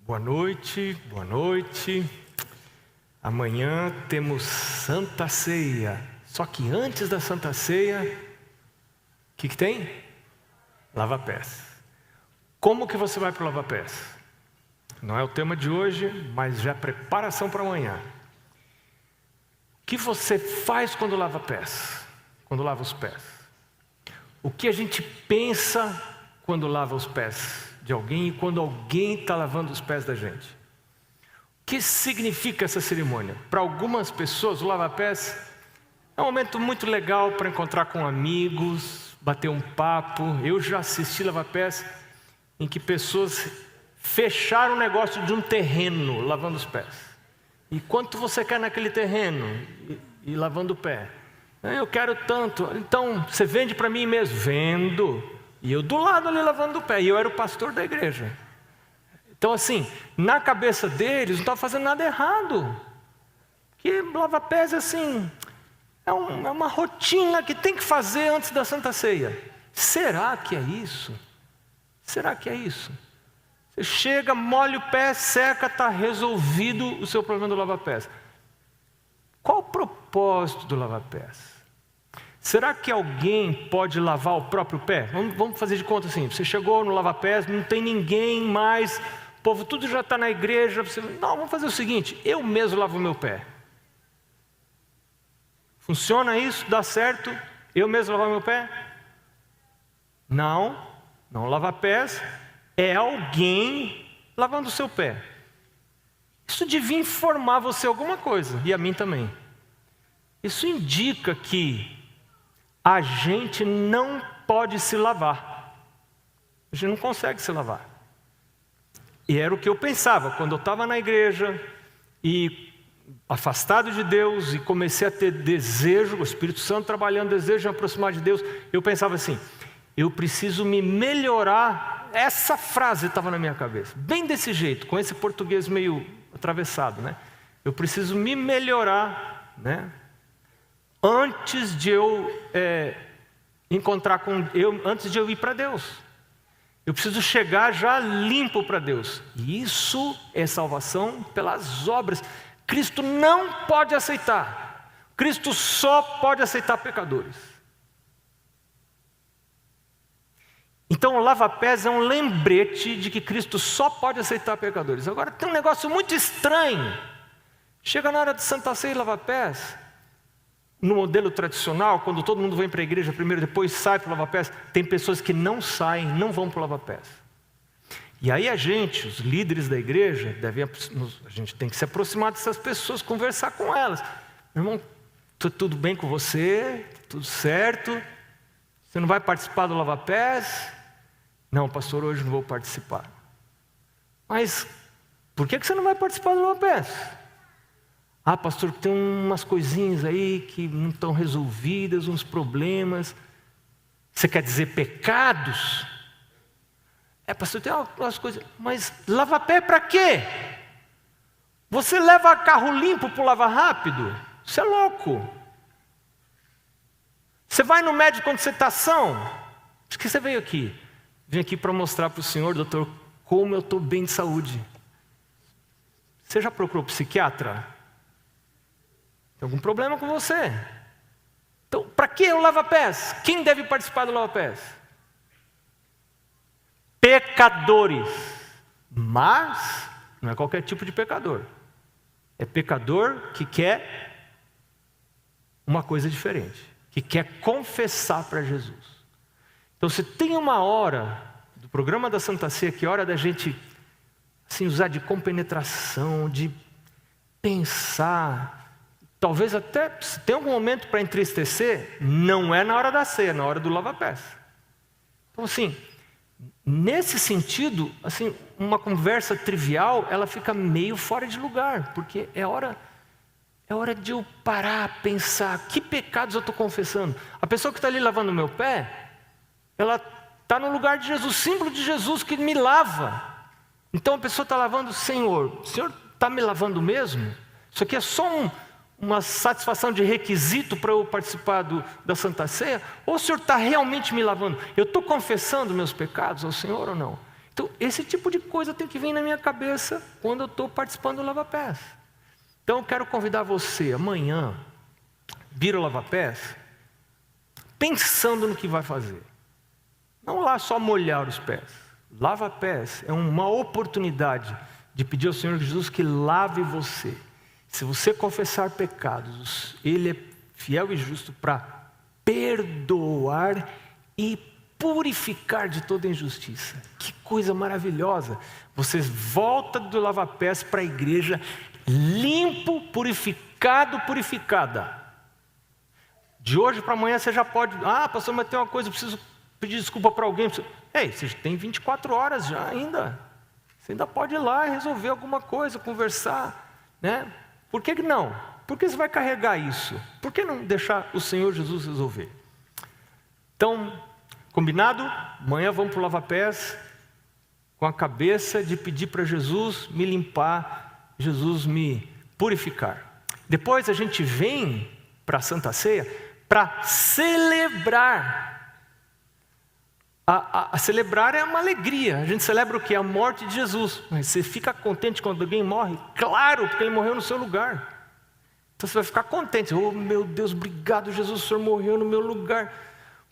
Boa noite, boa noite. Amanhã temos Santa Ceia. Só que antes da Santa Ceia, o que tem? Lava-pés. Como que você vai para o lava-pés? Não é o tema de hoje, mas já é preparação para amanhã. O que você faz quando lava pés? Quando lava os pés? O que a gente pensa quando lava os pés de alguém e quando alguém está lavando os pés da gente? O que significa essa cerimônia? Para algumas pessoas, o lava-pés é um momento muito legal para encontrar com amigos, bater um papo. Eu já assisti lava-pés em que pessoas fecharam o negócio de um terreno lavando os pés. E quanto você quer naquele terreno e lavando o pé? Eu quero tanto. Então, você vende para mim mesmo? Vendo. E eu do lado ali lavando o pé. E eu era o pastor da igreja. Então assim, na cabeça deles não estava fazendo nada errado. Que lava-pés assim, é uma rotina que tem que fazer antes da Santa Ceia. Será que é isso? Será que é isso? Você chega, molha o pé, seca, está resolvido o seu problema do lava-pés. Qual o propósito do lava-pés? Será que alguém pode lavar o próprio pé? Vamos fazer de conta assim, você chegou no lava-pés, não tem ninguém mais, o povo tudo já está na igreja, não, vamos fazer o seguinte, eu mesmo lavo o meu pé. Funciona isso? Dá certo? Eu mesmo lavar o meu pé? Não lava-pés. É alguém lavando o seu pé. Isso devia informar você alguma coisa, e a mim também. Isso indica que a gente não pode se lavar. A gente não consegue se lavar. E era o que eu pensava quando eu estava na igreja e afastado de Deus e comecei a ter desejo, o Espírito Santo trabalhando, desejo de me aproximar de Deus. Eu pensava assim, eu preciso me melhorar. Essa frase estava na minha cabeça, bem desse jeito, com esse português meio atravessado, né? Eu preciso me melhorar, né? Antes de eu antes de eu ir para Deus. Eu preciso chegar já limpo para Deus. E isso é salvação pelas obras. Cristo não pode aceitar. Cristo só pode aceitar pecadores. Então o lava-pés é um lembrete de que Cristo só pode aceitar pecadores. Agora tem um negócio muito estranho. Chega na hora de Santa Ceia e lava-pés. No modelo tradicional, quando todo mundo vem para a igreja primeiro, depois sai para o lava-pés, tem pessoas que não saem, não vão para o lava-pés. E aí a gente, os líderes da igreja, a gente tem que se aproximar dessas pessoas, conversar com elas. Meu irmão, tudo bem com você? Tudo certo? Você não vai participar do lava-pés? Não, pastor, hoje não vou participar. Mas por que você não vai participar do lava-pés? Ah, pastor, tem umas coisinhas aí que não estão resolvidas, uns problemas. Você quer dizer pecados? Pastor, tem umas coisas. Mas lava-pé para quê? Você leva carro limpo para o lava-rápido? Você é louco. Você vai no médico quando você está são? Por que você veio aqui? Vim aqui para mostrar para o senhor, doutor, como eu estou bem de saúde. Você já procurou psiquiatra? Tem algum problema com você? Então, para que o lava-pés? Quem deve participar do lava-pés? Pecadores. Mas não é qualquer tipo de pecador. É pecador que quer uma coisa diferente, que quer confessar para Jesus. Então, se tem uma hora do programa da Santa Ceia, que é hora da gente assim, usar de compenetração, de pensar, talvez até se tem algum momento para entristecer, não é na hora da ceia, é na hora do lava-pés. Então assim, nesse sentido, assim, uma conversa trivial, ela fica meio fora de lugar, porque é hora de eu parar, pensar, que pecados eu estou confessando? A pessoa que está ali lavando o meu pé, ela está no lugar de Jesus, símbolo de Jesus que me lava. Então a pessoa está lavando, o Senhor está me lavando mesmo? Isso aqui é só uma satisfação de requisito para eu participar da Santa Ceia? Ou o Senhor está realmente me lavando? Eu estou confessando meus pecados ao Senhor ou não? Então, esse tipo de coisa tem que vir na minha cabeça quando eu estou participando do lava-pés. Então, eu quero convidar você amanhã, vir ao lava-pés, pensando no que vai fazer. Não lá só molhar os pés. Lava-pés é uma oportunidade de pedir ao Senhor Jesus que lave você. Se você confessar pecados, Ele é fiel e justo para perdoar e purificar de toda injustiça. Que coisa maravilhosa! Você volta do lava-pés para a igreja limpo, purificado, purificada. De hoje para amanhã você já pode... pastor, mas tem uma coisa, eu preciso pedir desculpa para alguém. Ei, você tem 24 horas já ainda. Você ainda pode ir lá e resolver alguma coisa, conversar, né? Por que não? Por que você vai carregar isso? Por que não deixar o Senhor Jesus resolver? Então, combinado? Amanhã vamos para o lava-pés com a cabeça de pedir para Jesus me limpar, Jesus me purificar. Depois a gente vem para a Santa Ceia para celebrar. A celebrar é uma alegria. A gente celebra o quê? A morte de Jesus. Mas você fica contente quando alguém morre? Claro, porque ele morreu no seu lugar. Então você vai ficar contente. Oh meu Deus, obrigado Jesus, o Senhor morreu no meu lugar.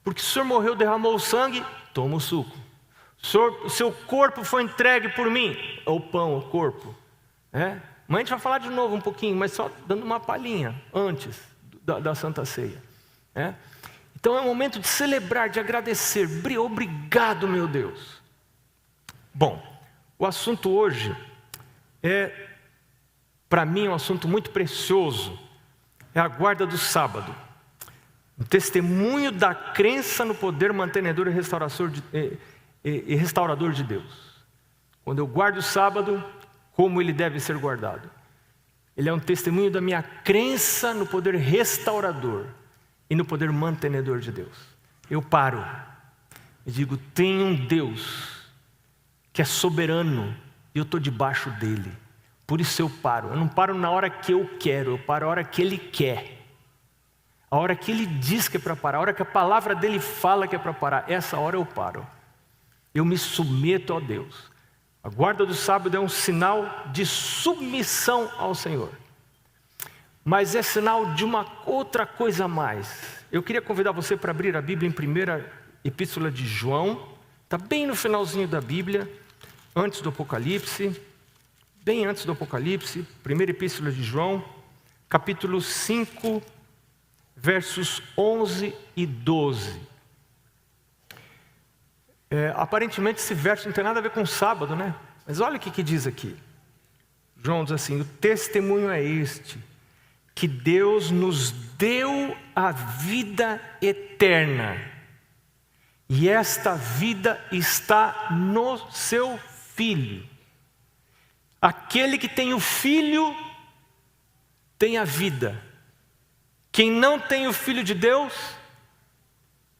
Porque o Senhor morreu, derramou o sangue, toma o suco. O seu corpo foi entregue por mim. O pão, o corpo. Mas a gente vai falar de novo um pouquinho, mas só dando uma palhinha antes da Santa Ceia. Então é um momento de celebrar, de agradecer. Obrigado, meu Deus. Bom, o assunto hoje para mim, um assunto muito precioso. É a guarda do sábado. Um testemunho da crença no poder mantenedor e restaurador de Deus. Quando eu guardo o sábado, como ele deve ser guardado. Ele é um testemunho da minha crença no poder restaurador e no poder mantenedor de Deus. Eu paro e digo, tem um Deus que é soberano e eu estou debaixo dele. Por isso eu paro. Eu não paro na hora que eu quero, eu paro na hora que ele quer. A hora que ele diz que é para parar, a hora que a palavra dele fala que é para parar, essa hora eu paro. Eu me submeto a Deus. A guarda do sábado é um sinal de submissão ao Senhor. Mas é sinal de uma outra coisa a mais. Eu queria convidar você para abrir a Bíblia em 1ª Epístola de João. Está bem no finalzinho da Bíblia, antes do Apocalipse. Bem antes do Apocalipse, 1ª Epístola de João, capítulo 5, versos 11 e 12. Aparentemente esse verso não tem nada a ver com sábado, né? Mas olha o que diz aqui. João diz assim, o testemunho é este, que Deus nos deu a vida eterna, e esta vida está no seu Filho. Aquele que tem o Filho, tem a vida. Quem não tem o Filho de Deus,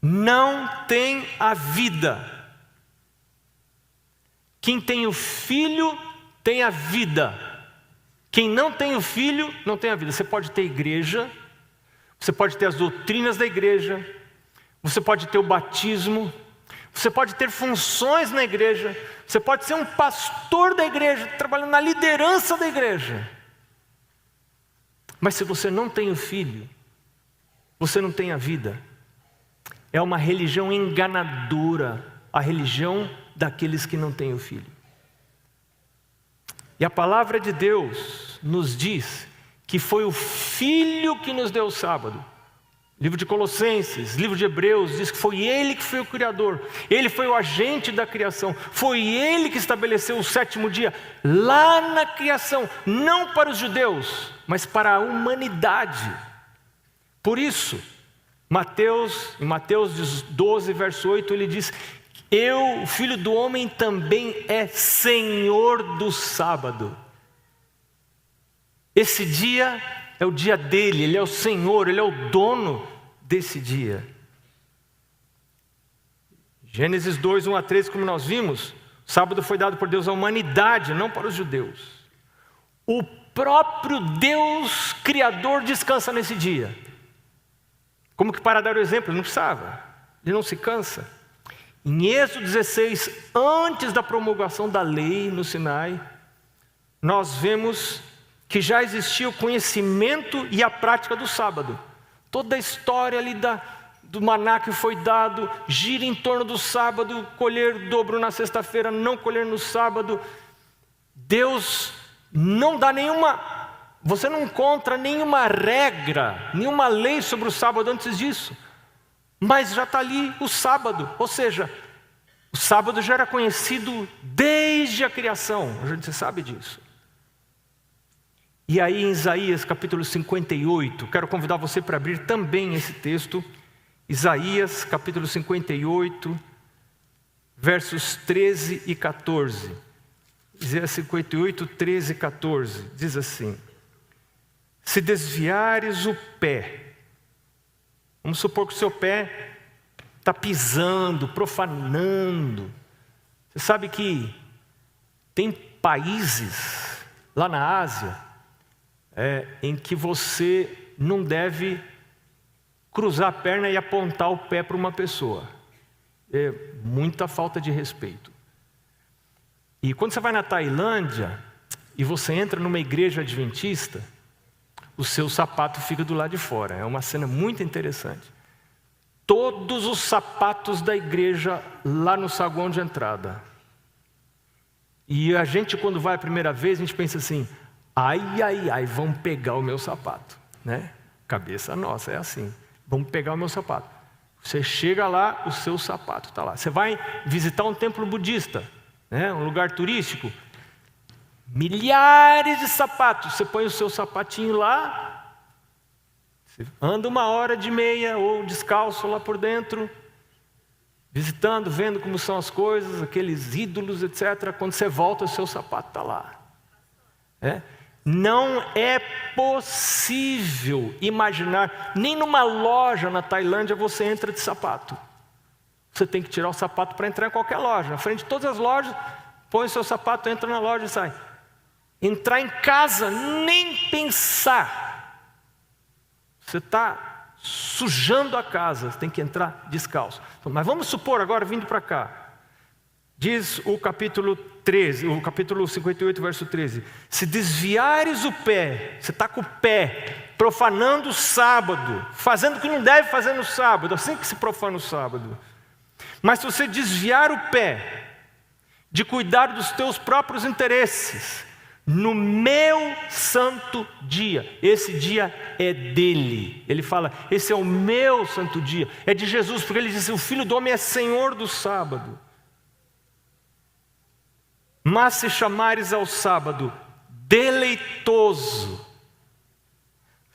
não tem a vida. Quem tem o Filho, tem a vida. Quem não tem o Filho, não tem a vida. Você pode ter igreja, você pode ter as doutrinas da igreja, você pode ter o batismo, você pode ter funções na igreja, você pode ser um pastor da igreja, trabalhando na liderança da igreja. Mas se você não tem o Filho, você não tem a vida. É uma religião enganadora, a religião daqueles que não têm o Filho. E a palavra de Deus nos diz que foi o Filho que nos deu o sábado. Livro de Colossenses, livro de Hebreus, diz que foi Ele que foi o Criador. Ele foi o agente da criação. Foi Ele que estabeleceu o 7º dia lá na criação. Não para os judeus, mas para a humanidade. Por isso, em Mateus 12, verso 8, ele diz, o Filho do Homem também é Senhor do sábado. Esse dia é o dia dele, ele é o Senhor, ele é o dono desse dia. Gênesis 2, 1 a 3, como nós vimos, o sábado foi dado por Deus à humanidade, não para os judeus. O próprio Deus Criador descansa nesse dia. Como que para dar o exemplo? Ele não precisava, ele não se cansa. Em Êxodo 16, antes da promulgação da lei no Sinai, nós vemos que já existia o conhecimento e a prática do sábado. Toda a história ali do maná que foi dado gira em torno do sábado, colher o dobro na sexta-feira, não colher no sábado. Deus não dá você não encontra nenhuma regra, nenhuma lei sobre o sábado antes disso. Mas já está ali o sábado, ou seja, o sábado já era conhecido desde a criação, a gente sabe disso. E aí em Isaías capítulo 58, quero convidar você para abrir também esse texto, Isaías capítulo 58, versos 13 e 14. Isaías 58, 13 e 14, diz assim: se desviares o pé, vamos supor que o seu pé está pisando, profanando. Você sabe que tem países lá na Ásia em que você não deve cruzar a perna e apontar o pé para uma pessoa. É muita falta de respeito. E quando você vai na Tailândia e você entra numa igreja adventista, o seu sapato fica do lado de fora. É uma cena muito interessante. Todos os sapatos da igreja lá no saguão de entrada. E a gente, quando vai a primeira vez, a gente pensa assim: ai, vão pegar o meu sapato, né? Cabeça nossa, é assim: vão pegar o meu sapato. Você chega lá, o seu sapato está lá. Você vai visitar um templo budista, né? Um lugar turístico. Milhares de sapatos, você põe o seu sapatinho lá, você anda 1h30 ou descalço lá por dentro, visitando, vendo como são as coisas, aqueles ídolos, etc. Quando você volta, o seu sapato está lá. Não é possível imaginar, nem numa loja na Tailândia você entra de sapato. Você tem que tirar o sapato para entrar em qualquer loja. Na frente de todas as lojas, põe o seu sapato, entra na loja e sai. Entrar em casa, nem pensar. Você está sujando a casa, você tem que entrar descalço. Mas vamos supor agora, vindo para cá, diz o capítulo 13, o capítulo 58, verso 13: se desviares o pé, você está com o pé profanando o sábado, fazendo o que não deve fazer no sábado, assim que se profana o sábado. Mas se você desviar o pé de cuidar dos teus próprios interesses, no meu santo dia, esse dia é dele. Ele fala: esse é o meu santo dia, é de Jesus, porque ele disse: o Filho do Homem é Senhor do sábado. Mas se chamares ao sábado deleitoso,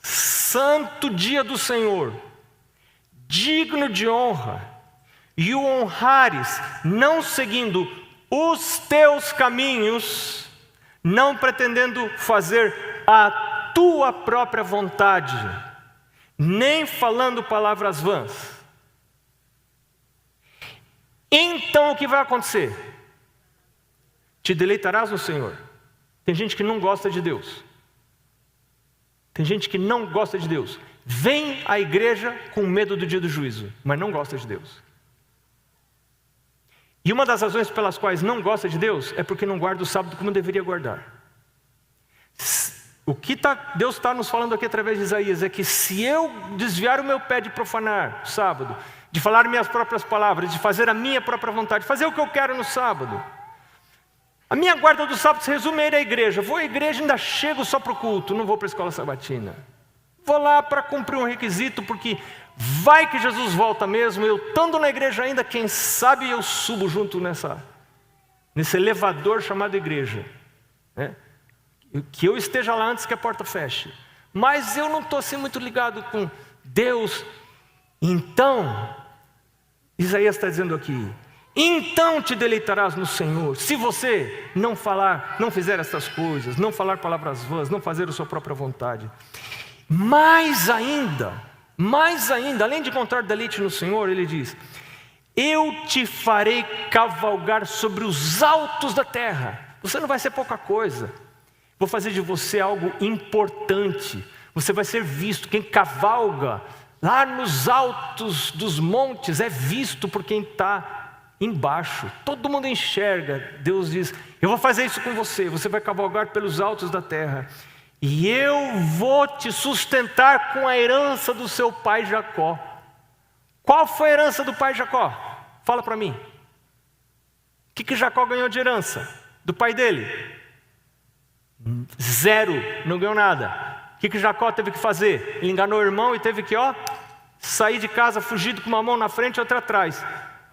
santo dia do Senhor, digno de honra, e o honrares, não seguindo os teus caminhos, não pretendendo fazer a tua própria vontade, nem falando palavras vãs, então o que vai acontecer? Te deleitarás no Senhor. Tem gente que não gosta de Deus. Tem gente que não gosta de Deus. Vem à igreja com medo do dia do juízo, mas não gosta de Deus. E uma das razões pelas quais não gosta de Deus é porque não guarda o sábado como deveria guardar. O que Deus está nos falando aqui através de Isaías é que se eu desviar o meu pé de profanar o sábado, de falar minhas próprias palavras, de fazer a minha própria vontade, fazer o que eu quero no sábado, a minha guarda do sábado se resume a ir à igreja. Vou à igreja e ainda chego só para o culto, não vou para a escola sabatina. Vou lá para cumprir um requisito, porque vai que Jesus volta mesmo. Eu estando na igreja ainda, quem sabe eu subo junto nesse elevador chamado igreja, né? Que eu esteja lá antes que a porta feche. Mas eu não estou assim muito ligado com Deus. Então, Isaías está dizendo aqui: então te deleitarás no Senhor, se você não falar, não fizer essas coisas, não falar palavras vãs, não fazer a sua própria vontade. Mais ainda, além de encontrar deleite no Senhor, ele diz: eu te farei cavalgar sobre os altos da terra. Você não vai ser pouca coisa. Vou fazer de você algo importante. Você vai ser visto. Quem cavalga lá nos altos dos montes é visto por quem está embaixo, todo mundo enxerga. Deus diz: eu vou fazer isso com você, você vai cavalgar pelos altos da terra, e eu vou te sustentar com a herança do seu pai Jacó. Qual foi a herança do pai Jacó? Fala para mim. O que Jacó ganhou de herança do pai dele? 0, não ganhou nada. O que Jacó teve que fazer? Ele enganou o irmão e teve que sair de casa fugido com uma mão na frente e outra atrás.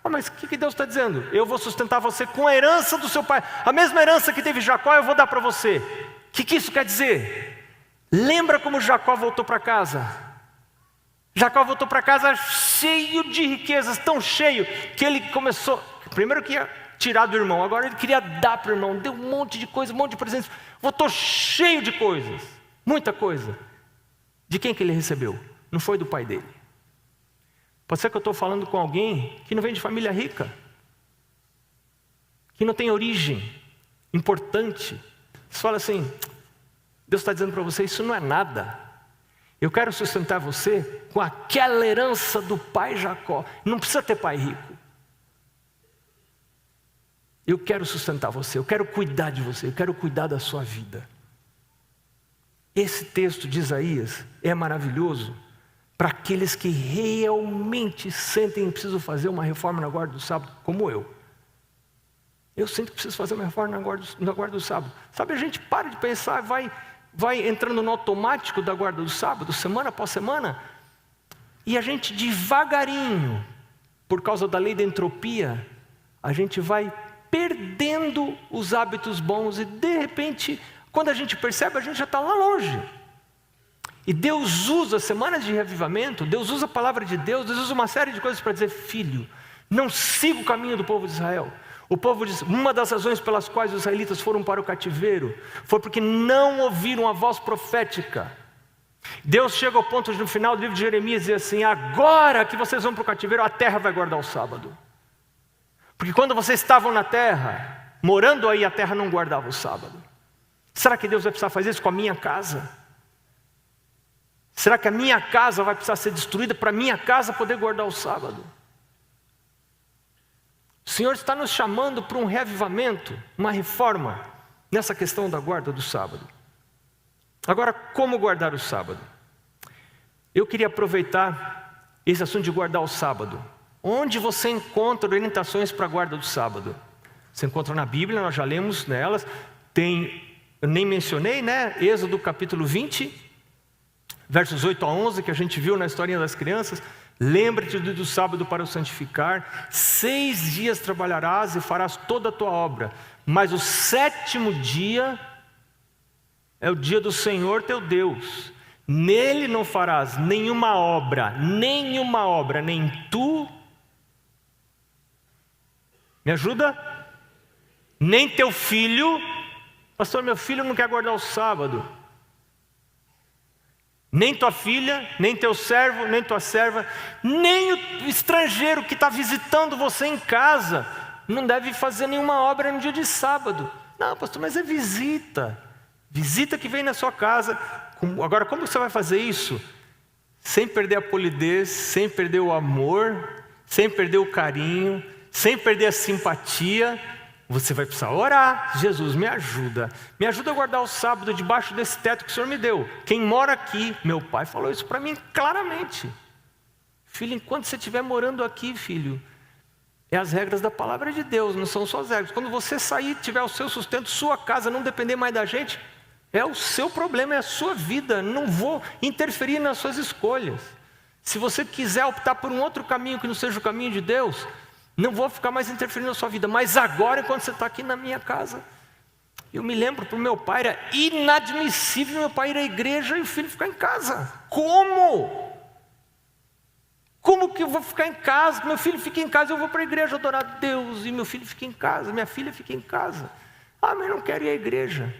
Mas o que Deus está dizendo? Eu vou sustentar você com a herança do seu pai. A mesma herança que teve Jacó eu vou dar para você. O que isso quer dizer? Lembra como Jacó voltou para casa? Jacó voltou para casa cheio de riquezas, tão cheio que ele começou, primeiro que ia tirar do irmão, agora ele queria dar para o irmão, deu um monte de coisa, um monte de presentes, voltou cheio de coisas, muita coisa. De quem que ele recebeu? Não foi do pai dele. Pode ser que eu estou falando com alguém que não vem de família rica, que não tem origem importante. Você fala assim: Deus está dizendo para você, isso não é nada. Eu quero sustentar você com aquela herança do pai Jacó. Não precisa ter pai rico. Eu quero sustentar você, eu quero cuidar de você, eu quero cuidar da sua vida. Esse texto de Isaías é maravilhoso para aqueles que realmente sentem que precisam fazer uma reforma na guarda do sábado, como eu. Eu sinto que preciso fazer uma reforma na guarda do sábado. Sabe, a gente para de pensar, vai entrando no automático da guarda do sábado, semana após semana, e a gente devagarinho, por causa da lei da entropia, a gente vai perdendo os hábitos bons e de repente, quando a gente percebe, a gente já está lá longe. E Deus usa semanas de reavivamento, Deus usa a palavra de Deus usa uma série de coisas para dizer: filho, não siga o caminho do povo de Israel. O povo diz: uma das razões pelas quais os israelitas foram para o cativeiro foi porque não ouviram a voz profética. Deus chega ao ponto de, no final do livro de Jeremias, dizer assim: agora que vocês vão para o cativeiro, a terra vai guardar o sábado. Porque quando vocês estavam na terra, morando aí, a terra não guardava o sábado. Será que Deus vai precisar fazer isso com a minha casa? Será que a minha casa vai precisar ser destruída para a minha casa poder guardar o sábado? O Senhor está nos chamando para um reavivamento, uma reforma nessa questão da guarda do sábado. Agora, como guardar o sábado? Eu queria aproveitar esse assunto de guardar o sábado. Onde você encontra orientações para a guarda do sábado? Você encontra na Bíblia, nós já lemos nelas. Eu nem mencionei, né? Êxodo capítulo 20, versos 8 a 11, que a gente viu na historinha das crianças. Lembra-te do dia do sábado para o santificar. 6 dias trabalharás e farás toda a tua obra, mas o 7º dia é o dia do Senhor teu Deus. Nele não farás nenhuma obra, nem tu, me ajuda? Nem teu filho. Pastor, meu filho não quer guardar o sábado. Nem tua filha, nem teu servo, nem tua serva, nem o estrangeiro que está visitando você em casa não deve fazer nenhuma obra no dia de sábado. Não, pastor, mas é visita. Visita que vem na sua casa. Agora, como você vai fazer isso? Sem perder a polidez, sem perder o amor, sem perder o carinho, sem perder a simpatia. Você vai precisar orar. Jesus, me ajuda a guardar o sábado debaixo desse teto que o Senhor me deu. Quem mora aqui, meu pai falou isso para mim claramente: filho, enquanto você estiver morando aqui, filho, é as regras da palavra de Deus, não são só as regras. Quando você sair, tiver o seu sustento, sua casa, não depender mais da gente, é o seu problema, é a sua vida. Não vou interferir nas suas escolhas. Se você quiser optar por um outro caminho que não seja o caminho de Deus, não vou ficar mais interferindo na sua vida. Mas agora, enquanto você está aqui na minha casa, eu me lembro, para o meu pai era inadmissível meu pai ir à igreja e o filho ficar em casa. Como? Como que eu vou ficar em casa? Meu filho fica em casa, eu vou para a igreja adorar a Deus, e meu filho fica em casa, minha filha fica em casa. Ah, mas eu não quero ir à igreja.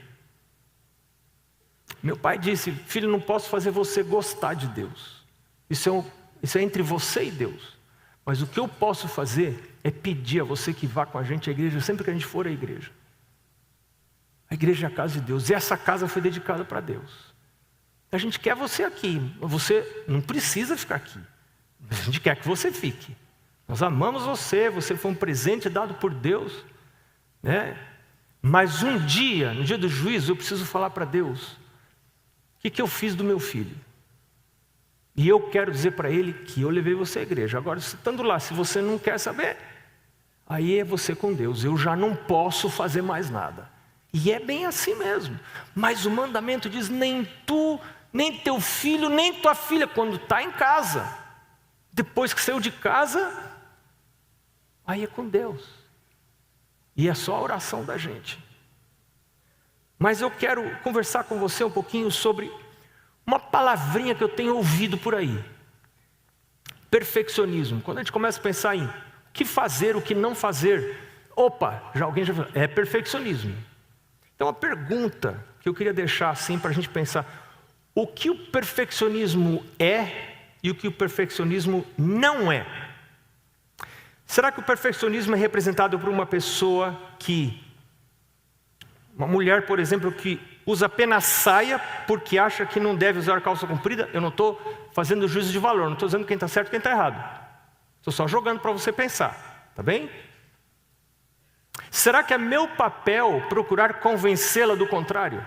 Meu pai disse: filho, não posso fazer você gostar de Deus. Isso é entre você e Deus. Mas o que eu posso fazer é pedir a você que vá com a gente à igreja sempre que a gente for à igreja. A igreja é a casa de Deus, e essa casa foi dedicada para Deus. A gente quer você aqui, você não precisa ficar aqui, mas a gente quer que você fique. Nós amamos você, você foi um presente dado por Deus, né? Mas um dia, no dia do juízo, eu preciso falar para Deus: o que eu fiz do meu filho? E eu quero dizer para ele que eu levei você à igreja. Agora, estando lá, se você não quer saber, aí é você com Deus. Eu já não posso fazer mais nada. E é bem assim mesmo. Mas o mandamento diz: nem tu, nem teu filho, nem tua filha, quando está em casa. Depois que saiu de casa, aí é com Deus. E é só a oração da gente. Mas eu quero conversar com você um pouquinho sobre uma palavrinha que eu tenho ouvido por aí. Perfeccionismo. Quando a gente começa a pensar em o que fazer, o que não fazer, alguém já falou, é perfeccionismo. Então a pergunta que eu queria deixar assim para a gente pensar: o que o perfeccionismo é e o que o perfeccionismo não é? Será que o perfeccionismo é representado por uma pessoa uma mulher, por exemplo, que usa apenas saia porque acha que não deve usar calça comprida? Eu não estou fazendo juízo de valor, não estou dizendo quem está certo e quem está errado. Estou só jogando para você pensar, tá bem? Será que é meu papel procurar convencê-la do contrário?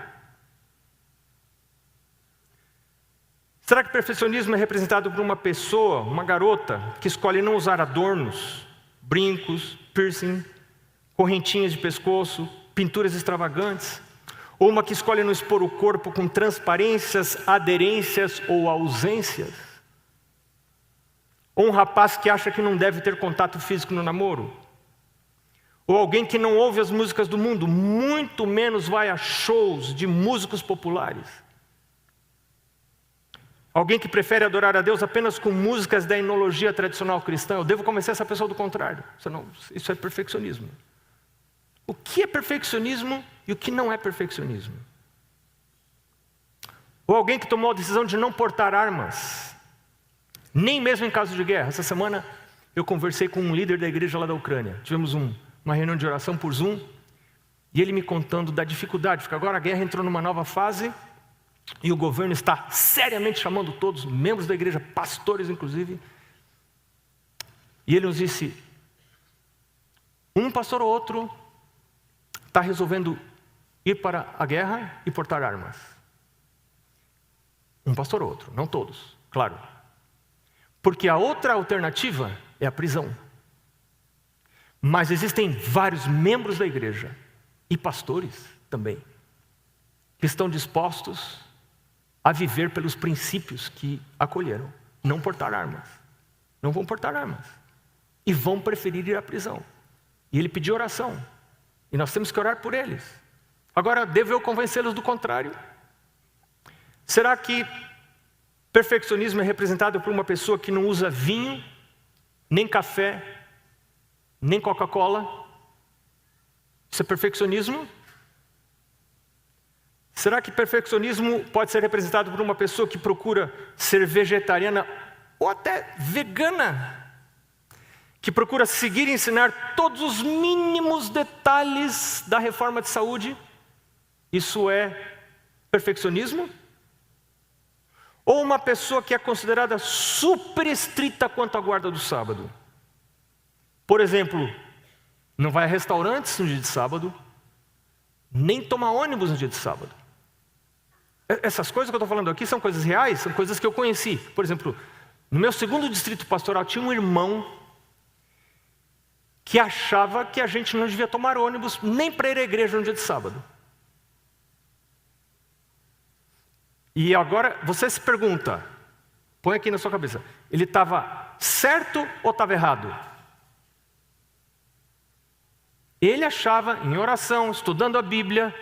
Será que o perfeccionismo é representado por uma pessoa, uma garota, que escolhe não usar adornos, brincos, piercing, correntinhas de pescoço, pinturas extravagantes? Ou uma que escolhe não expor o corpo com transparências, aderências ou ausências? Ou um rapaz que acha que não deve ter contato físico no namoro? Ou alguém que não ouve as músicas do mundo, muito menos vai a shows de músicos populares? Alguém que prefere adorar a Deus apenas com músicas da etnologia tradicional cristã? Eu devo convencer essa pessoa do contrário. Isso é perfeccionismo. O que é perfeccionismo e o que não é perfeccionismo? Ou alguém que tomou a decisão de não portar armas, nem mesmo em caso de guerra. Essa semana eu conversei com um líder da igreja lá da Ucrânia. Tivemos uma reunião de oração por Zoom, e ele me contando da dificuldade, porque agora a guerra entrou numa nova fase, e o governo está seriamente chamando todos, membros da igreja, pastores inclusive, e ele nos disse: um pastor ou outro está resolvendo ir para a guerra e portar armas. Um pastor ou outro, não todos, claro. Porque a outra alternativa é a prisão. Mas existem vários membros da igreja, e pastores também, que estão dispostos a viver pelos princípios que acolheram. Não portar armas. Não vão portar armas. E vão preferir ir à prisão. E ele pediu oração. E nós temos que orar por eles. Agora, devo eu convencê-los do contrário? Será que perfeccionismo é representado por uma pessoa que não usa vinho, nem café, nem Coca-Cola? Isso é perfeccionismo? Será que perfeccionismo pode ser representado por uma pessoa que procura ser vegetariana ou até vegana? Que procura seguir e ensinar todos os mínimos detalhes da reforma de saúde? Isso é perfeccionismo? Ou uma pessoa que é considerada super estrita quanto à guarda do sábado? Por exemplo, não vai a restaurantes no dia de sábado, nem toma ônibus no dia de sábado. Essas coisas que eu estou falando aqui são coisas reais, são coisas que eu conheci. Por exemplo, no meu segundo distrito pastoral tinha um irmão que achava que a gente não devia tomar ônibus nem para ir à igreja no dia de sábado. E agora você se pergunta, põe aqui na sua cabeça, ele estava certo ou estava errado? Ele achava, em oração, estudando a Bíblia,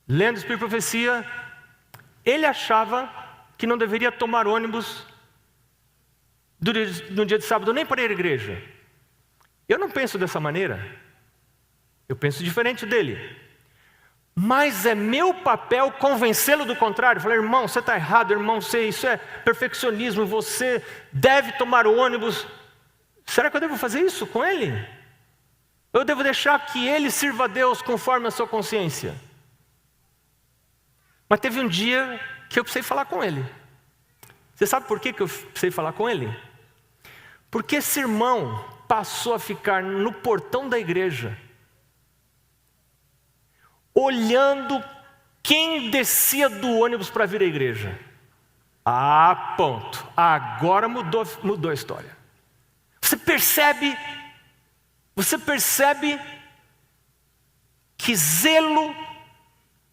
lendo Espírito e Profecia, ele achava que não deveria tomar ônibus no dia de sábado, nem para ir à igreja. Eu não penso dessa maneira. Eu penso diferente dele. Mas é meu papel convencê-lo do contrário. Falar: irmão, você está errado, irmão, isso é perfeccionismo, você deve tomar o ônibus. Será que eu devo fazer isso com ele? Eu devo deixar que ele sirva a Deus conforme a sua consciência? Mas teve um dia que eu precisei falar com ele. Você sabe por que eu precisei falar com ele? Porque esse irmão passou a ficar no portão da igreja, olhando quem descia do ônibus para vir à igreja. Ah, ponto. Agora mudou a história. Você percebe que zelo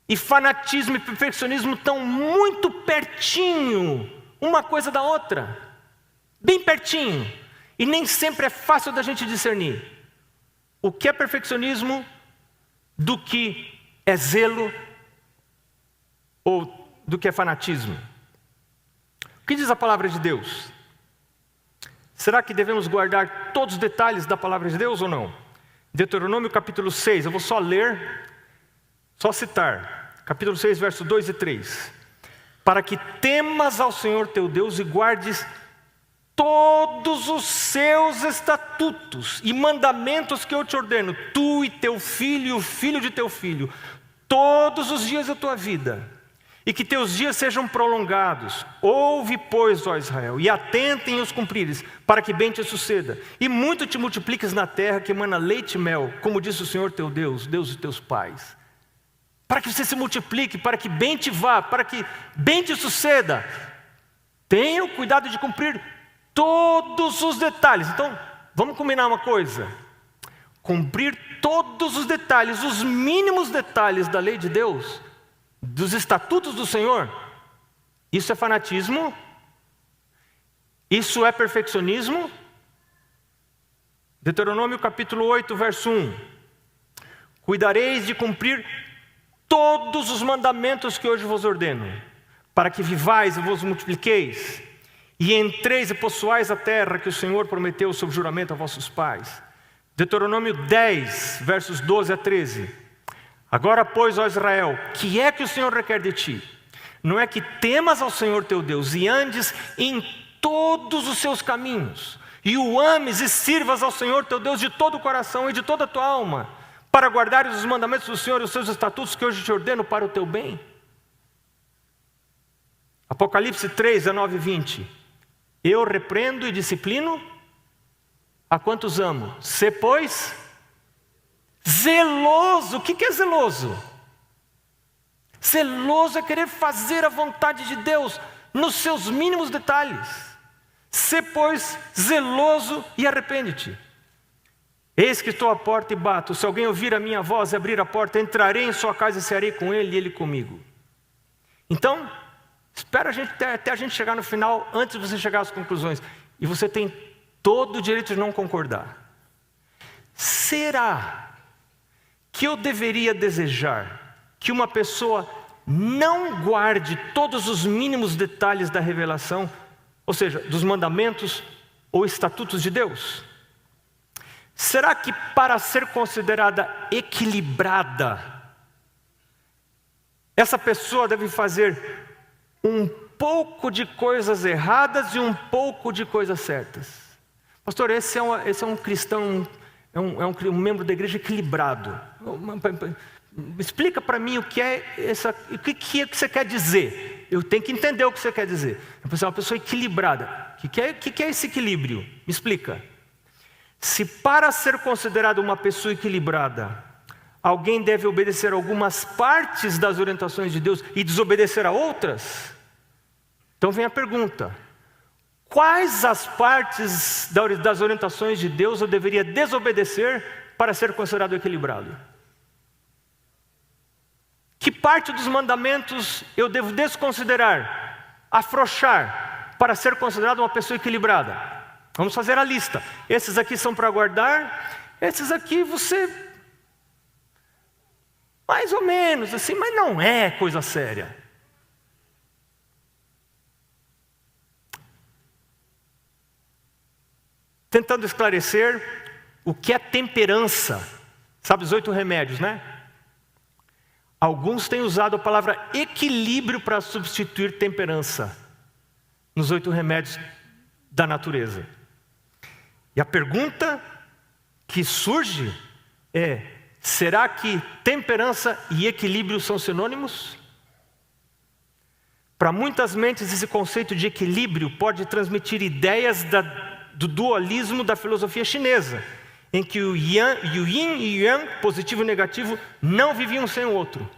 e fanatismo e perfeccionismo estão muito pertinho, uma coisa da outra. Bem pertinho. E nem sempre é fácil da gente discernir o que é perfeccionismo do que é zelo ou do que é fanatismo. O que diz a palavra de Deus? Será que devemos guardar todos os detalhes da palavra de Deus ou não? Deuteronômio capítulo 6, eu vou só ler, só citar. Capítulo 6, versos 2 e 3. Para que temas ao Senhor teu Deus e guardes todos os seus estatutos e mandamentos que eu te ordeno, tu e teu filho e o filho de teu filho, todos os dias da tua vida, e que teus dias sejam prolongados. Ouve, pois, ó Israel, e atenta em os cumprires, para que bem te suceda, e muito te multipliques na terra que emana leite e mel, como disse o Senhor teu Deus, Deus dos teus pais. Para que você se multiplique, para que bem te vá, para que bem te suceda. Tenha o cuidado de cumprir todos os detalhes. Então, vamos combinar uma coisa. Cumprir todos os detalhes, os mínimos detalhes da lei de Deus, dos estatutos do Senhor, isso é fanatismo? Isso é perfeccionismo? Deuteronômio capítulo 8, verso 1. Cuidareis de cumprir todos os mandamentos que hoje vos ordeno, para que vivais e vos multipliqueis, e entreis e possuais a terra que o Senhor prometeu sob juramento a vossos pais. Deuteronômio 10, versos 12 a 13. Agora, pois, ó Israel, que é que o Senhor requer de ti? Não é que temas ao Senhor teu Deus e andes em todos os seus caminhos, e o ames e sirvas ao Senhor teu Deus de todo o coração e de toda a tua alma, para guardares os mandamentos do Senhor e os seus estatutos que hoje te ordeno para o teu bem. Apocalipse 3, 19 e 20. Eu repreendo e disciplino a quantos amo. Sê, pois, zeloso. O que é zeloso? Zeloso é querer fazer a vontade de Deus nos seus mínimos detalhes. Sê, pois, zeloso e arrepende-te. Eis que estou à porta e bato. Se alguém ouvir a minha voz e abrir a porta, entrarei em sua casa e cearei com ele e ele comigo. Então, espera até a gente chegar no final, antes de você chegar às conclusões. E você tem todo o direito de não concordar. Será que eu deveria desejar que uma pessoa não guarde todos os mínimos detalhes da revelação, ou seja, dos mandamentos ou estatutos de Deus? Será que para ser considerada equilibrada, essa pessoa deve fazer um pouco de coisas erradas e um pouco de coisas certas? Pastor, esse é um cristão, um membro da igreja equilibrado. Explica para mim o que você quer dizer. Eu tenho que entender o que você quer dizer. É uma pessoa equilibrada. O que é esse equilíbrio? Me explica. Se para ser considerado uma pessoa equilibrada, alguém deve obedecer algumas partes das orientações de Deus e desobedecer a outras, então vem a pergunta: quais as partes das orientações de Deus eu deveria desobedecer para ser considerado equilibrado? Que parte dos mandamentos eu devo desconsiderar, afrouxar, para ser considerado uma pessoa equilibrada? Vamos fazer a lista. Esses aqui são para guardar, esses aqui você mais ou menos assim, mas não é coisa séria. Tentando esclarecer o que é temperança. Sabe os 8 remédios, né? Alguns têm usado a palavra equilíbrio para substituir temperança nos 8 remédios da natureza. E a pergunta que surge é: será que temperança e equilíbrio são sinônimos? Para muitas mentes, esse conceito de equilíbrio pode transmitir ideias do dualismo da filosofia chinesa, em que o yin e o yang, positivo e negativo, não viviam sem o outro.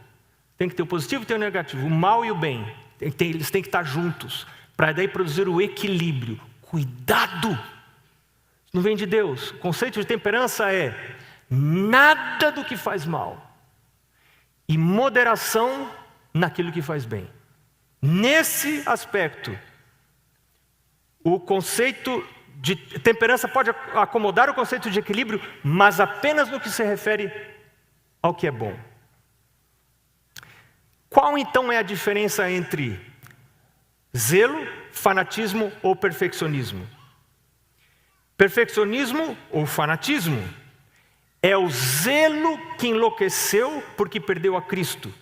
Tem que ter o positivo e ter o negativo, o mal e o bem. Eles têm que estar juntos, para daí produzir o equilíbrio. Cuidado! Isso não vem de Deus. O conceito de temperança é nada do que faz mal e moderação naquilo que faz bem. Nesse aspecto, o conceito de temperança pode acomodar o conceito de equilíbrio, mas apenas no que se refere ao que é bom. Qual então é a diferença entre zelo, fanatismo ou perfeccionismo? Perfeccionismo ou fanatismo é o zelo que enlouqueceu porque perdeu a Cristo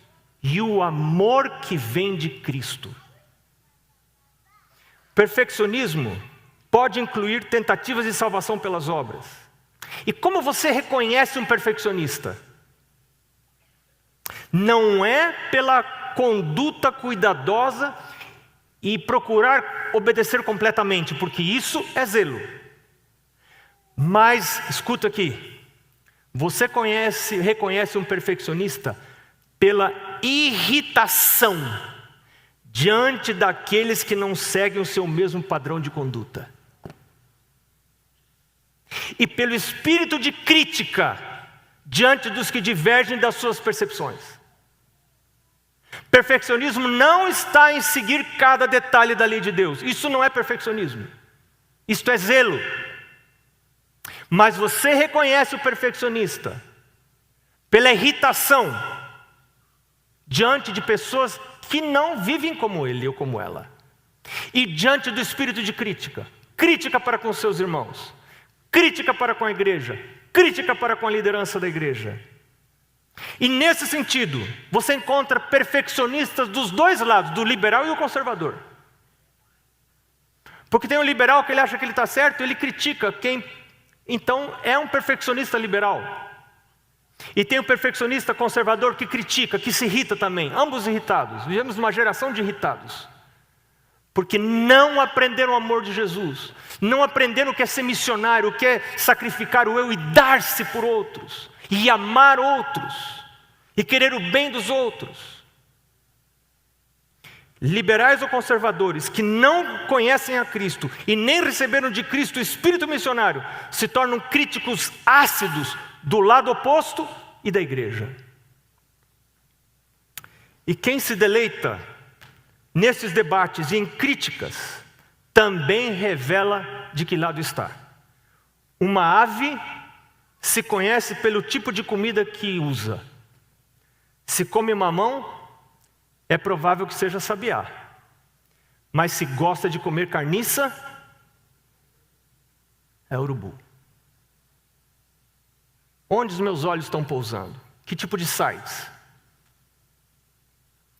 e o amor que vem de Cristo. Perfeccionismo pode incluir tentativas de salvação pelas obras. E como você reconhece um perfeccionista? Não é pela conduta cuidadosa e procurar obedecer completamente, porque isso é zelo. Mas, escuta aqui, você reconhece um perfeccionista pela irritação diante daqueles que não seguem o seu mesmo padrão de conduta. E pelo espírito de crítica diante dos que divergem das suas percepções. Perfeccionismo não está em seguir cada detalhe da lei de Deus. Isso não é perfeccionismo. Isto é zelo. Mas você reconhece o perfeccionista pela irritação diante de pessoas que não vivem como ele ou como ela. E diante do espírito de crítica. Crítica para com seus irmãos. Crítica para com a igreja. Crítica para com a liderança da igreja. E nesse sentido, você encontra perfeccionistas dos dois lados, do liberal e o conservador. Porque tem um liberal que ele acha que ele está certo, ele critica quem então é um perfeccionista liberal. E tem um perfeccionista conservador que critica, que se irrita também, ambos irritados. Vivemos numa geração de irritados. Porque não aprenderam o amor de Jesus, não aprenderam o que é ser missionário, o que é sacrificar o eu e dar-se por outros, e amar outros, e querer o bem dos outros. Liberais ou conservadores que não conhecem a Cristo e nem receberam de Cristo o espírito missionário, se tornam críticos ácidos do lado oposto e da igreja. E quem se deleita nesses debates e em críticas, também revela de que lado está. Uma ave se conhece pelo tipo de comida que usa. Se come mamão, é provável que seja sabiá. Mas se gosta de comer carniça, é urubu. Onde os meus olhos estão pousando? Que tipo de sites?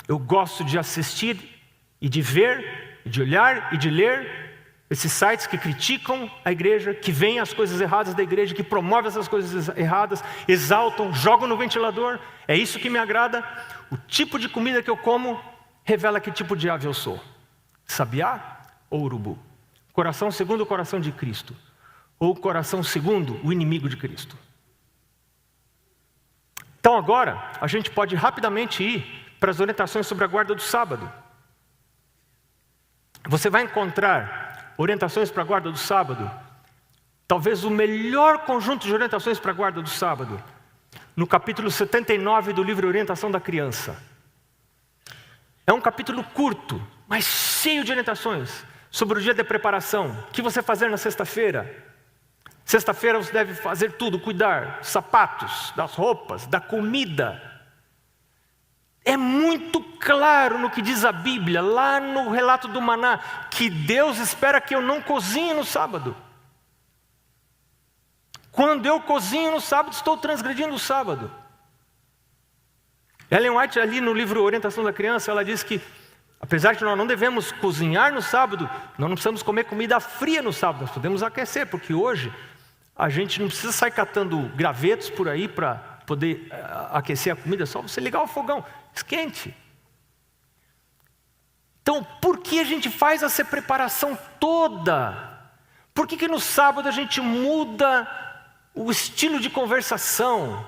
Eu gosto de assistir e de ver, de olhar e de ler esses sites que criticam a igreja, que veem as coisas erradas da igreja, que promovem essas coisas erradas, exaltam, jogam no ventilador. É isso que me agrada. O tipo de comida que eu como revela que tipo de ave eu sou. Sabiá ou urubu? Coração segundo o coração de Cristo, ou coração segundo o inimigo de Cristo? Então agora, a gente pode rapidamente ir para as orientações sobre a guarda do sábado. Você vai encontrar orientações para a guarda do sábado, talvez o melhor conjunto de orientações para a guarda do sábado, no capítulo 79 do livro Orientação da Criança. É um capítulo curto, mas cheio de orientações sobre o dia de preparação. O que você fazer na sexta-feira? Sexta-feira você deve fazer tudo, cuidar dos sapatos, das roupas, da comida. É muito claro no que diz a Bíblia, lá no relato do maná, que Deus espera que eu não cozinhe no sábado. Quando eu cozinho no sábado, estou transgredindo o sábado. Ellen White, ali no livro Orientação da Criança, ela diz que, apesar de nós não devemos cozinhar no sábado, nós não precisamos comer comida fria no sábado, nós podemos aquecer, porque hoje a gente não precisa sair catando gravetos por aí para poder aquecer a comida, é só você ligar o fogão, esquente. Então, por que a gente faz essa preparação toda? Por que no sábado a gente muda o estilo de conversação?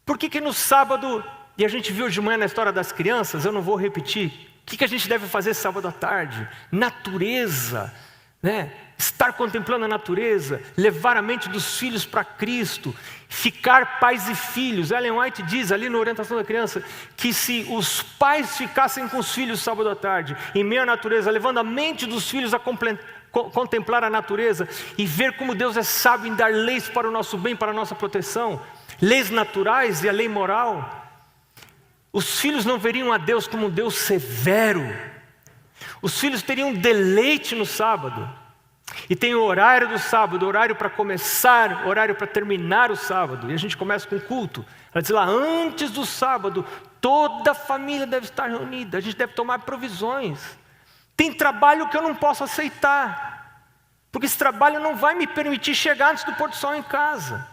Por que no sábado, e a gente viu de manhã na história das crianças, eu não vou repetir, o que a gente deve fazer sábado à tarde? Natureza, né? Estar contemplando a natureza, levar a mente dos filhos para Cristo, ficar pais e filhos. Ellen White diz ali na orientação da criança, que se os pais ficassem com os filhos sábado à tarde, em meio à natureza, levando a mente dos filhos a contemplar a natureza, e ver como Deus é sábio em dar leis para o nosso bem, para a nossa proteção, leis naturais e a lei moral, os filhos não veriam a Deus como um Deus severo. Os filhos teriam deleite no sábado. E tem o horário do sábado, horário para começar, horário para terminar o sábado. E a gente começa com o culto. Ela diz lá, antes do sábado, toda a família deve estar reunida. A gente deve tomar provisões. Tem trabalho que eu não posso aceitar, porque esse trabalho não vai me permitir chegar antes do pôr do sol em casa.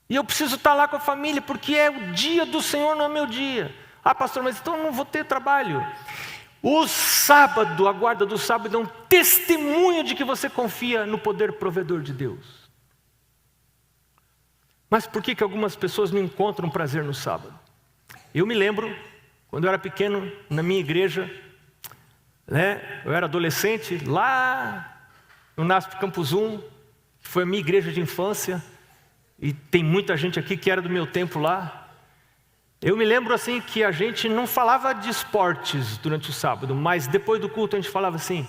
E eu preciso estar lá com a família, porque é o dia do Senhor, não é meu dia. Ah, pastor, mas então eu não vou ter trabalho. O sábado, a guarda do sábado é um testemunho de que você confia no poder provedor de Deus. Mas por que algumas pessoas não encontram prazer no sábado? Eu me lembro, quando eu era pequeno, na minha igreja, né, eu era adolescente, lá no NASP Campus 1, que foi a minha igreja de infância, e tem muita gente aqui que era do meu tempo lá. Eu me lembro assim que a gente não falava de esportes durante o sábado, mas depois do culto a gente falava assim.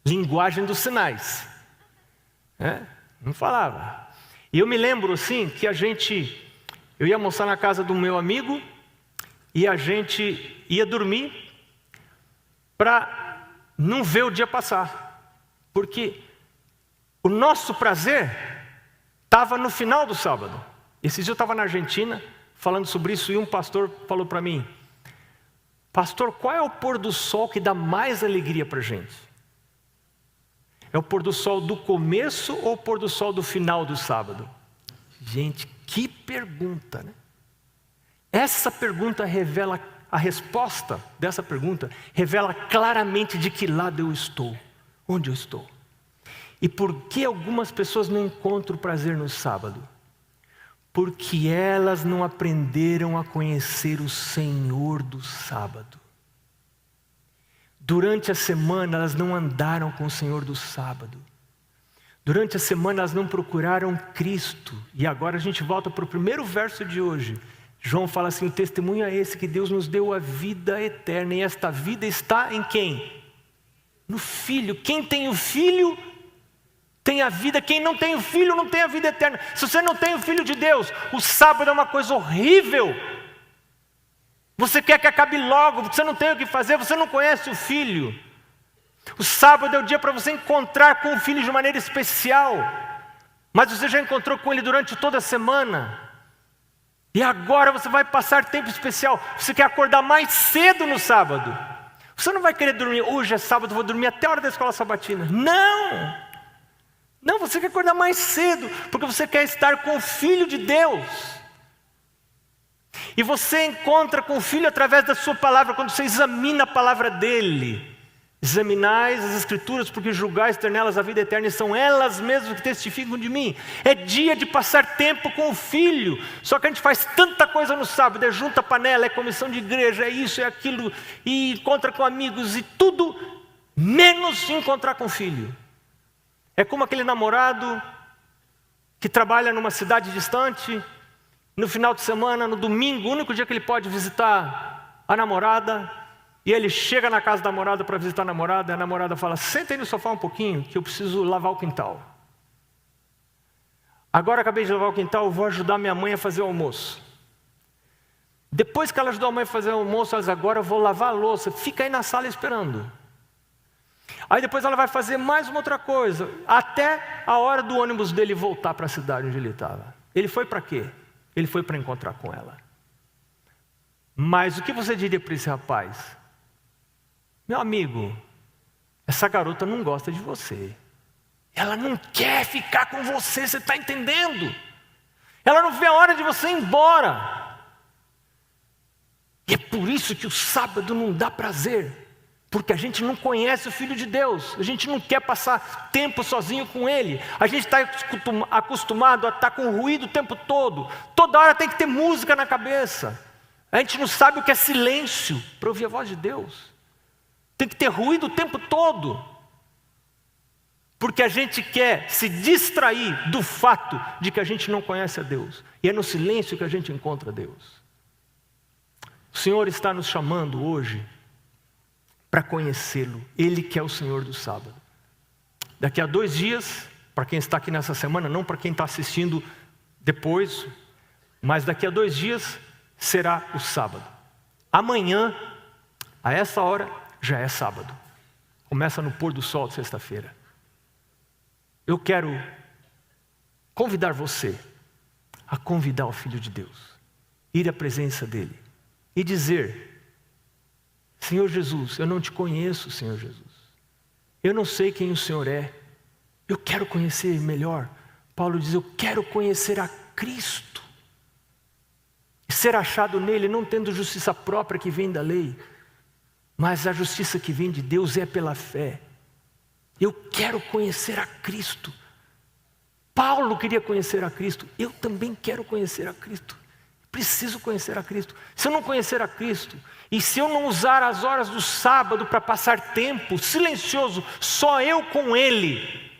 Linguagem dos sinais. Não falava. E eu me lembro assim que eu ia almoçar na casa do meu amigo e a gente ia dormir para não ver o dia passar. Porque o nosso prazer estava no final do sábado. Esses dias eu estava na Argentina falando sobre isso e um pastor falou para mim: pastor, qual é o pôr do sol que dá mais alegria para a gente? É o pôr do sol do começo ou o pôr do sol do final do sábado? Gente, que pergunta, né? Essa pergunta revela, a resposta dessa pergunta revela claramente de que lado eu estou, onde eu estou. E por que algumas pessoas não encontram prazer no sábado? Porque elas não aprenderam a conhecer o Senhor do sábado. Durante a semana elas não andaram com o Senhor do sábado. Durante a semana elas não procuraram Cristo. E agora a gente volta para o primeiro verso de hoje. João fala assim, o testemunho é esse, que Deus nos deu a vida eterna. E esta vida está em quem? No Filho. Quem tem o Filho tem a vida. Quem não tem o Filho não tem a vida eterna. Se você não tem o Filho de Deus, o sábado é uma coisa horrível. Você quer que acabe logo, você não tem o que fazer, você não conhece o Filho. O sábado é o dia para você encontrar com o Filho de maneira especial. Mas você já encontrou com Ele durante toda a semana. E agora você vai passar tempo especial. Você quer acordar mais cedo no sábado. Você não vai querer dormir, hoje é sábado, vou dormir até a hora da escola sabatina. Não! Não, você quer acordar mais cedo, porque você quer estar com o Filho de Deus. E você encontra com o Filho através da sua palavra, quando você examina a palavra dEle. Examinais as Escrituras, porque julgais ter nelas a vida eterna, e são elas mesmas que testificam de mim. É dia de passar tempo com o Filho. Só que a gente faz tanta coisa no sábado, é junta a panela, é comissão de igreja, é isso, é aquilo, e encontra com amigos, e tudo menos encontrar com o Filho. É como aquele namorado que trabalha numa cidade distante, no final de semana, no domingo, o único dia que ele pode visitar a namorada, e ele chega na casa da namorada para visitar a namorada fala, senta aí no sofá um pouquinho, que eu preciso lavar o quintal. Agora acabei de lavar o quintal, eu vou ajudar minha mãe a fazer o almoço. Depois que ela ajudou a mãe a fazer o almoço, ela diz, agora eu vou lavar a louça, fica aí na sala esperando. Aí depois ela vai fazer mais uma outra coisa, até a hora do ônibus dele voltar para a cidade onde ele estava. Ele foi para quê? Ele foi para encontrar com ela. Mas o que você diria para esse rapaz? Meu amigo, essa garota não gosta de você. Ela não quer ficar com você, você está entendendo? Ela não vê a hora de você ir embora. E é por isso que o sábado não dá prazer. Porque a gente não conhece o Filho de Deus. A gente não quer passar tempo sozinho com Ele. A gente está acostumado a estar com ruído o tempo todo. Toda hora tem que ter música na cabeça. A gente não sabe o que é silêncio para ouvir a voz de Deus. Tem que ter ruído o tempo todo. Porque a gente quer se distrair do fato de que a gente não conhece a Deus. E é no silêncio que a gente encontra Deus. O Senhor está nos chamando hoje para conhecê-lo. Ele que é o Senhor do sábado. Daqui a 2 dias, para quem está aqui nessa semana, não para quem está assistindo depois, mas daqui a 2 dias será o sábado. Amanhã, a essa hora, já é sábado. Começa no pôr do sol de sexta-feira. Eu quero convidar você a convidar o Filho de Deus, ir à presença dEle e dizer: Senhor Jesus, eu não te conheço, Senhor Jesus. Eu não sei quem o Senhor é. Eu quero conhecer melhor. Paulo diz: eu quero conhecer a Cristo. E ser achado nele, não tendo justiça própria que vem da lei, mas a justiça que vem de Deus é pela fé. Eu quero conhecer a Cristo. Paulo queria conhecer a Cristo. Eu também quero conhecer a Cristo. Preciso conhecer a Cristo. Se eu não conhecer a Cristo, e se eu não usar as horas do sábado para passar tempo silencioso, só eu com Ele,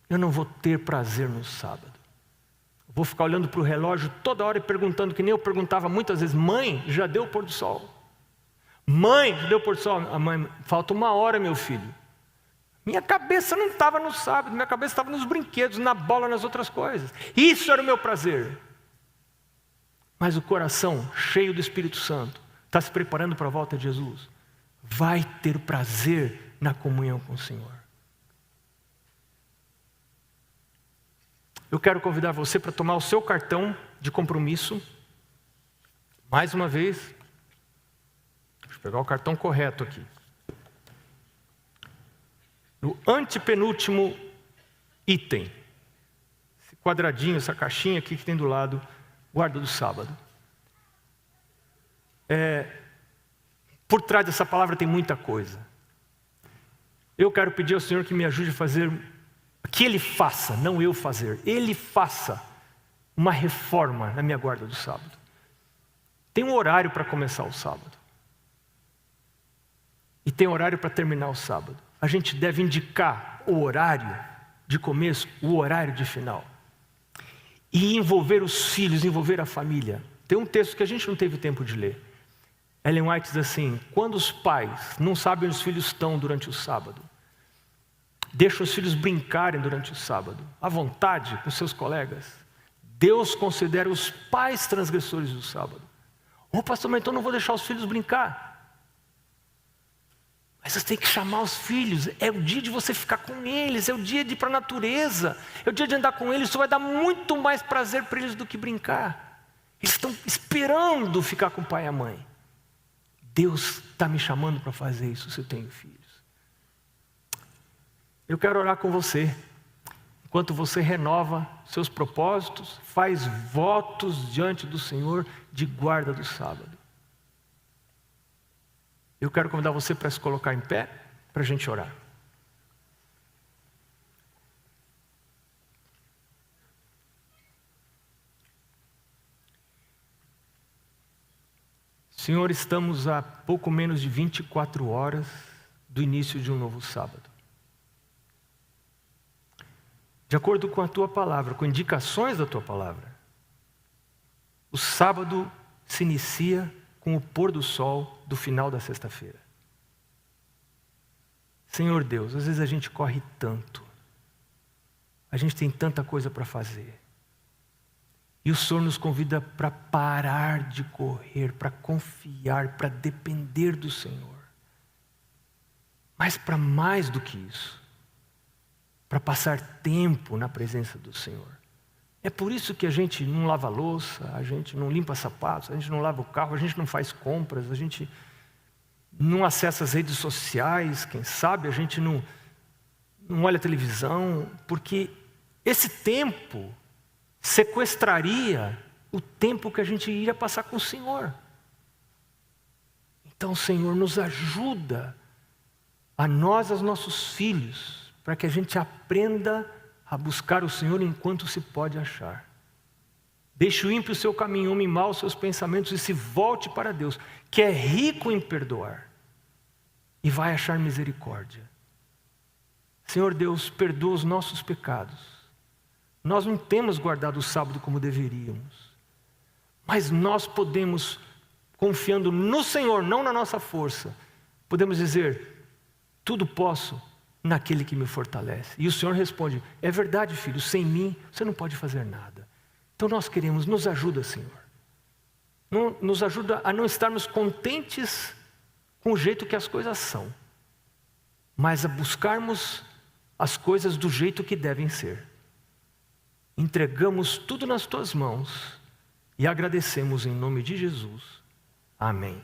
eu não vou ter prazer no sábado. Vou ficar olhando para o relógio toda hora e perguntando, que nem eu perguntava muitas vezes: mãe, já deu o pôr do sol? Mãe, já deu o pôr do sol? A mãe: falta 1 hora, meu filho. Minha cabeça não estava no sábado, minha cabeça estava nos brinquedos, na bola, nas outras coisas. Isso era o meu prazer. Mas o coração cheio do Espírito Santo está se preparando para a volta de Jesus. Vai ter prazer na comunhão com o Senhor. Eu quero convidar você para tomar o seu cartão de compromisso. Mais uma vez. Deixa eu pegar o cartão correto aqui. No antepenúltimo item. Esse quadradinho, essa caixinha aqui que tem do lado. Guarda do sábado. Por trás dessa palavra tem muita coisa. Eu quero pedir ao Senhor que me ajude a fazer, que Ele faça, não eu fazer, Ele faça uma reforma na minha guarda do sábado. Tem um horário para começar o sábado. E tem horário para terminar o sábado. A gente deve indicar o horário de começo, o horário de final. E envolver os filhos, envolver a família. Tem um texto que a gente não teve tempo de ler. Ellen White diz assim: quando os pais não sabem onde os filhos estão durante o sábado, deixam os filhos brincarem durante o sábado, à vontade com seus colegas, Deus considera os pais transgressores do sábado. Pastor, mas então não vou deixar os filhos brincar. Mas você tem que chamar os filhos. É o dia de você ficar com eles. É o dia de ir para a natureza. É o dia de andar com eles. Isso vai dar muito mais prazer para eles do que brincar. Eles estão esperando ficar com o pai e a mãe. Deus está me chamando para fazer isso se eu tenho filhos. Eu quero orar com você. Enquanto você renova seus propósitos, faz votos diante do Senhor de guarda do sábado. Eu quero convidar você para se colocar em pé, para a gente orar. Senhor, estamos a pouco menos de 24 horas do início de um novo sábado. De acordo com a Tua palavra, com indicações da Tua palavra, o sábado se inicia com o pôr do sol do final da sexta-feira. Senhor Deus, às vezes a gente corre tanto, a gente tem tanta coisa para fazer, e o Senhor nos convida para parar de correr, para confiar, para depender do Senhor. Mas para mais do que isso, para passar tempo na presença do Senhor. É por isso que a gente não lava louça, a gente não limpa sapatos, a gente não lava o carro, a gente não faz compras, a gente não acessa as redes sociais, quem sabe a gente não olha televisão, porque esse tempo sequestraria o tempo que a gente iria passar com o Senhor. Então, Senhor, nos ajuda, a nós, aos nossos filhos, para que a gente aprenda a buscar o Senhor enquanto se pode achar. Deixe o ímpio o seu caminho, homem mau os seus pensamentos, e se volte para Deus, que é rico em perdoar, e vai achar misericórdia. Senhor Deus, perdoa os nossos pecados. Nós não temos guardado o sábado como deveríamos, mas nós podemos, confiando no Senhor, não na nossa força, podemos dizer: tudo posso naquele que me fortalece. E o Senhor responde: é verdade, filho, sem mim você não pode fazer nada. Então nós queremos, nos ajuda, Senhor. Nos ajuda a não estarmos contentes com o jeito que as coisas são, mas a buscarmos as coisas do jeito que devem ser. Entregamos tudo nas tuas mãos e agradecemos em nome de Jesus. Amém.